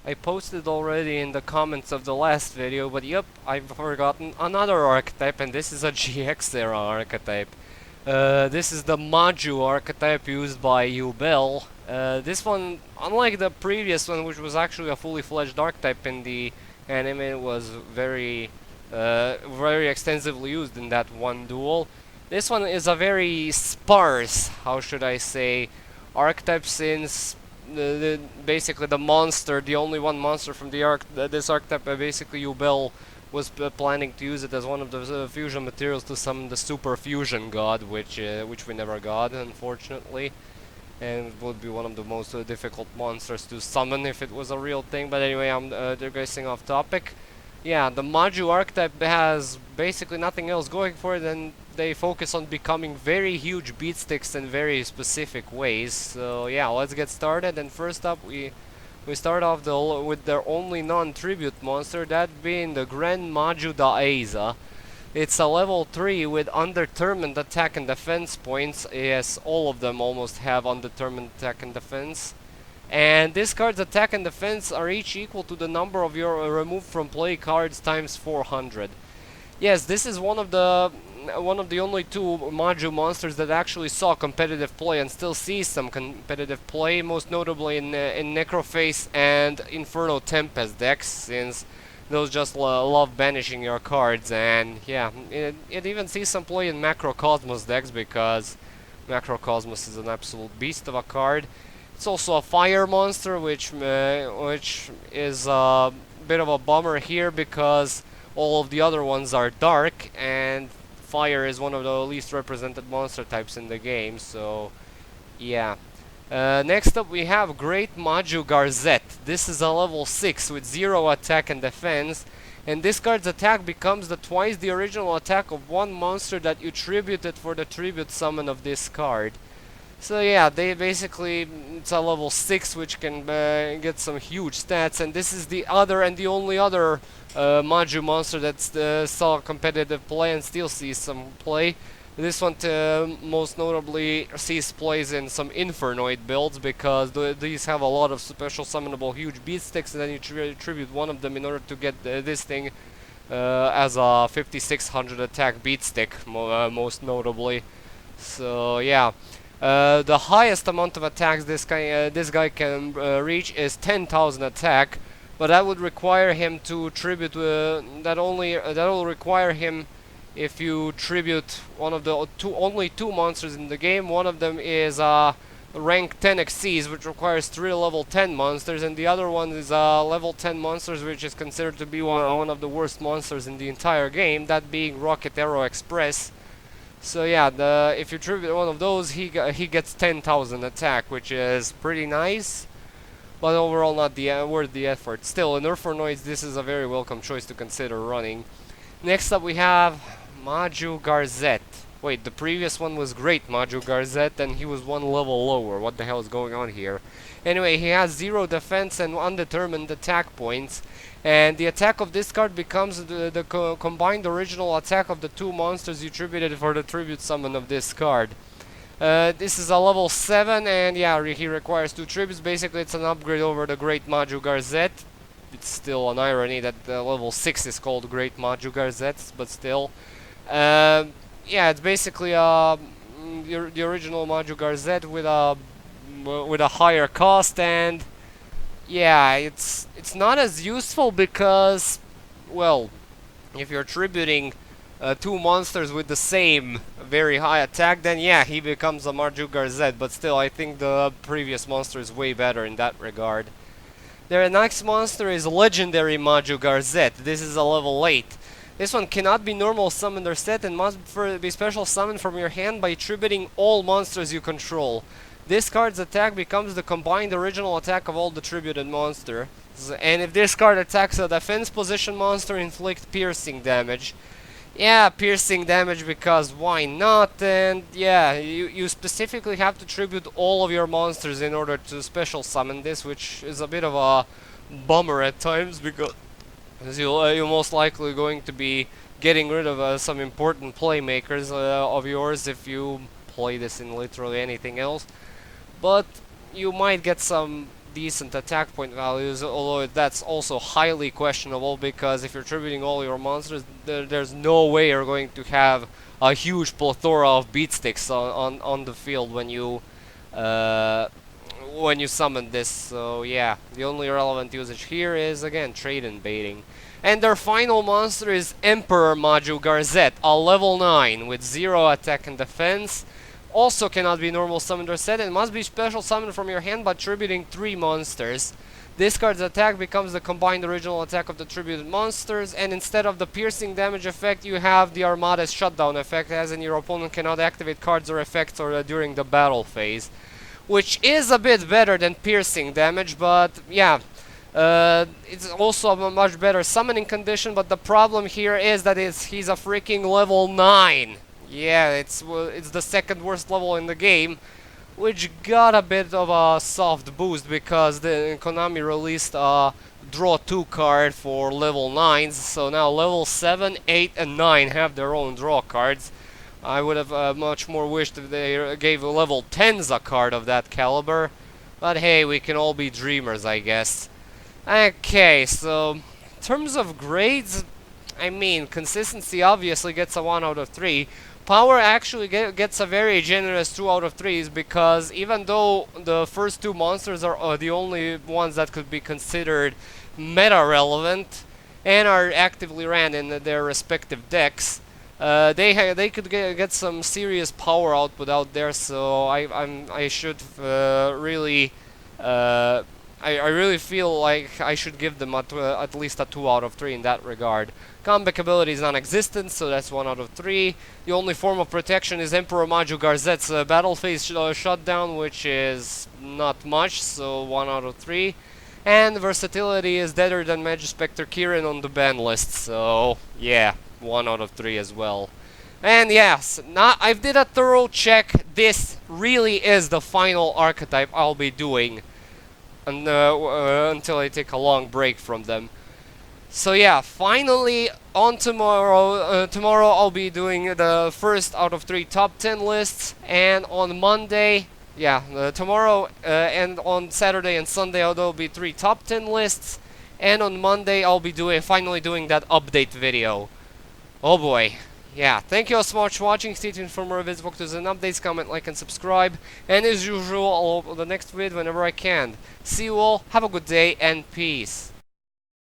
I posted already in the comments of the last video, but yep, I've forgotten another archetype, and this is a GX era archetype. This is the Maju archetype used by Ubel. This one, unlike the previous one, which was actually a fully fledged archetype in the anime, was very extensively used in that one duel. This one is a very sparse, how should I say, archetype, since basically the monster, the only one monster from this archetype, basically Ubel was planning to use it as one of the fusion materials to summon the super fusion god, which we never got, unfortunately, and it would be one of the most difficult monsters to summon if it was a real thing. But anyway, I'm digressing off topic. Yeah, the Maju archetype has basically nothing else going for it, and they focus on becoming very huge BeatSticks in very specific ways. So yeah, let's get started. And first up, we start off with their only non-tribute monster, that being the Grand Maju Daeza. It's a level 3 with undetermined attack and defense points. Yes, all of them almost have undetermined attack and defense. And this card's attack and defense are each equal to the number of your removed from play cards times 400. Yes, this is one of the only two Maju monsters that actually saw competitive play and still sees some competitive play, most notably in Necroface and Inferno Tempest decks, since those just love banishing your cards. And yeah, it even sees some play in Macrocosmos decks, because Macrocosmos is an absolute beast of a card. It's also a fire monster, which is a bit of a bummer here, because all of the other ones are dark, and fire is one of the least represented monster types in the game. So yeah. Next up, we have Great Maju Gazette. This is a level 6 with 0 attack and defense, and this card's attack becomes twice the original attack of one monster that you tributed for the tribute summon of this card. So yeah, they basically, it's a level 6 which can get some huge stats, and this is the other and the only other Maju monster that saw competitive play and still sees some play. This one most notably sees plays in some Infernoid builds, because these have a lot of special summonable huge BeatSticks, and then you tribute one of them in order to get this thing as a 5600 attack BeatStick, most notably. So yeah. The highest amount of attacks this guy can reach is 10,000 attack, but that would require him to tribute that will require him if you tribute one of the only two monsters in the game. One of them is rank 10 Xyz, which requires 3 level 10 monsters, and the other one is level 10 monsters, which is considered to be one of the worst monsters in the entire game, that being Rocket Arrow Express. So yeah, if you tribute one of those, he gets 10,000 attack, which is pretty nice, but overall not worth the effort. Still, in Infernoids, this is a very welcome choice to consider running. Next up, we have Maju Gazette. Wait, the previous one was Great Maju Gazette, and he was one level lower. What the hell is going on here? Anyway, he has 0 defense and undetermined attack points, and the attack of this card becomes the combined original attack of the two monsters you tributed for the tribute summon of this card. This is a level 7, and yeah, he requires 2 tributes. Basically, it's an upgrade over the Great Maju Gazette. It's still an irony that level 6 is called Great Maju Gazette, but still. Yeah, it's basically the original Maju Gazette with a higher cost, and yeah, it's not as useful because, well, if you're tributing 2 monsters with the same very high attack, then yeah, he becomes a Maju Gazette, but still, I think the previous monster is way better in that regard. Their next monster is Legendary Maju Gazette. This is a level 8. This one cannot be normal summoned or set, and must be special summoned from your hand by tributing all monsters you control. This card's attack becomes the combined original attack of all the tributed monsters. And if this card attacks a defense position monster, inflict piercing damage. Yeah, piercing damage, because why not? And yeah, you specifically have to tribute all of your monsters in order to special summon this, which is a bit of a bummer at times, because you're most likely going to be getting rid of some important playmakers of yours if you play this in literally anything else. But you might get some decent attack point values, although that's also highly questionable, because if you're tributing all your monsters, there's no way you're going to have a huge plethora of BeatSticks on the field when you summon this. So yeah, the only relevant usage here is again trade-in baiting. And their final monster is Emperor Maju Gazette, a level 9 with 0 attack and defense. Also cannot be normal summoned or set, and must be special summoned from your hand by tributing 3 monsters. This card's attack becomes the combined original attack of the tributed monsters, and instead of the piercing damage effect, you have the Armada's shutdown effect, as in your opponent cannot activate cards or effects during the battle phase. Which is a bit better than piercing damage, but yeah. It's also a much better summoning condition, but the problem here is that he's a freaking level 9. Yeah, it's the second worst level in the game, which got a bit of a soft boost because Konami released a draw 2 card for level 9s, so now level 7, 8 and 9 have their own draw cards. I would have much more wished if they gave level 10s a card of that caliber, but hey, we can all be dreamers, I guess. Okay, so in terms of grades, I mean, consistency obviously gets a 1 out of 3. Power actually gets a very generous 2 out of 3s, because even though the first 2 monsters are the only ones that could be considered meta relevant and are actively ran in their respective decks, they could get some serious power output out there. So I should really I really feel like I should give them at least a 2 out of 3 in that regard. Comeback ability is non-existent, so that's 1 out of 3. The only form of protection is Emperor Maju Gazette's battle phase shutdown, which is not much, so 1 out of 3. And versatility is deader than Magispector Kirin on the ban list, so yeah, 1 out of 3 as well. And yes, I did a thorough check. This really is the final archetype I'll be doing. And, until I take a long break from them. So yeah, finally on tomorrow, I'll be doing the first out of 3 top 10 lists, and on Monday, yeah, tomorrow and on Saturday and Sunday there'll be 3 top 10 lists, and on Monday I'll be finally doing that update video. Oh boy. Yeah, thank you all so much for watching. Stay tuned for more vids, walkthroughs and updates. Comment, like and subscribe. And as usual, I'll upload the next vid whenever I can. See you all, have a good day, and peace.